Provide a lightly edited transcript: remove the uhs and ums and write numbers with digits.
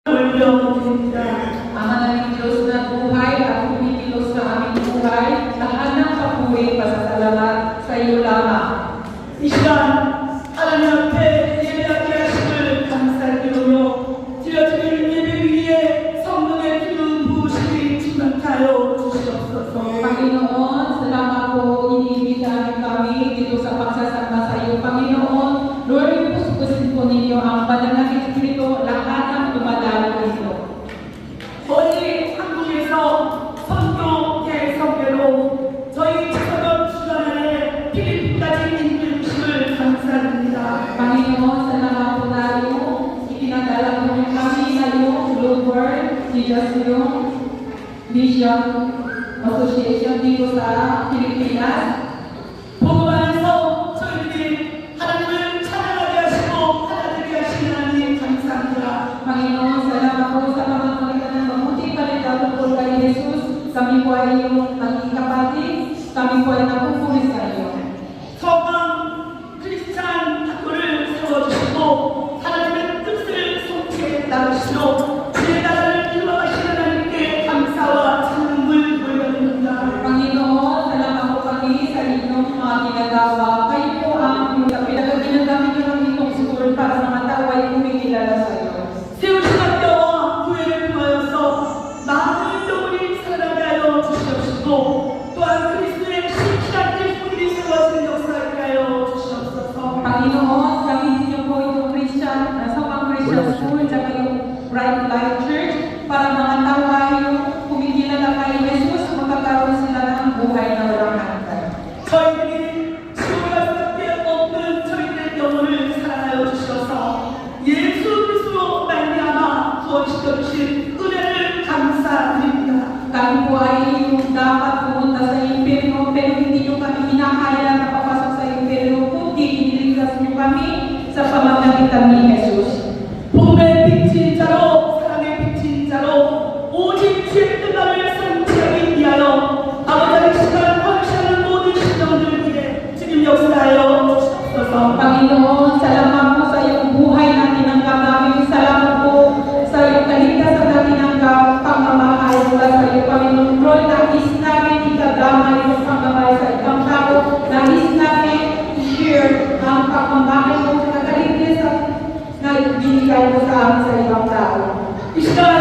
올려드립니다. Hananing Diyos na buhay at kumikilos sa aming buhay, lahat ng papuri pasasalamat sa iyo lamang. 이 시간 하나님 앞에 예배하게 하심을 감사드리며 드려드릴 예배 위에 성령의 기름 부으심이 충만하여 주시옵소서. Panginoon, salamat po iniimbitahan kami dito sa pagsasama sa iyo. Panginoon, Lord, puspusin po ninyo ang banal na Espiritu, lahat ng dumadalo dito. 저희 한국에서 선교 대성교로 저희 지선업 주간 안에 필리핀까지 인도주심을 감사드립니다. Panginoon, salamat po tayo. Itinadala po niyo kami sa iyong Lord, Jesus yung Mission Association dito sa Pilipinas. 복음 안에서 저희들이 하나님을 찬양하게 하시고 하나님께 하시는 하나님 감사합니다. Panginoon, salamat po sa pamamagitan ng mabuting balita tungkol kay Jesus. Kami po ay iyong maging kapatid. Kami po ay napupuri sa iyo. 서방 크리스찬 학교를 세워주시고 하나님의 뜻을 성취에 따르시고 제 나라를 이루어가시는 하나님께 감사와 찬양을 돌려드립니다. Panginoon, salamat po kami sa inyong mga ginagawa. Kayo po ang pinag-ginagamit niyo ng itong school para sa mga tao ay kumikilala sa iyo. 세우신 학교와 교회를 통하여서 많은 영혼이 살아나게 하여 주시옵시고 또한 그리스도의 신실한 일꾼이 세워지는 역사를 하여 주시옵소서. Panginoon, gamitin niyo po itong Christian, Sokang Christian School, at yung Bright Life Church para mga tao ay kumikilala kay Jesus, magkakaroon sila ng buhay na walang hanggan. 저희들이 지옥할 수밖에 없는 저희들의 영혼을 사랑하여 주셔서 예수 그리스도로 말미암아 부어주시켜 주신 은혜를 감사드립니다. Kami po ay yung dapat pumunta sa impyerno, pero hindi niyo kami hinahaya na papasok sa impyerno, kundi iniligtas niyo kami sa pamamagitan ni Jesus. 복음의 빛인 자로 사랑의 빛인 자로 오직 주의 뜻만을 성취하기 위하여 아버지의 시간 헌신하는 모든 신령들 위해 지금 역사하여 주시옵소서. Panginoon, salamat po sa iyong buhay na tinanggap namin. Salamat po sa iyong kaligtasan na tinanggap, pagmamahal mula sa iyo, Panginoon. Lord, nais namin ikadamay mo pagmamahal sa ibang tao. Nais namin i-share ang pagmamahal mo sa kaligtasan na binigay mo sa amin sa ibang tao. 이 시간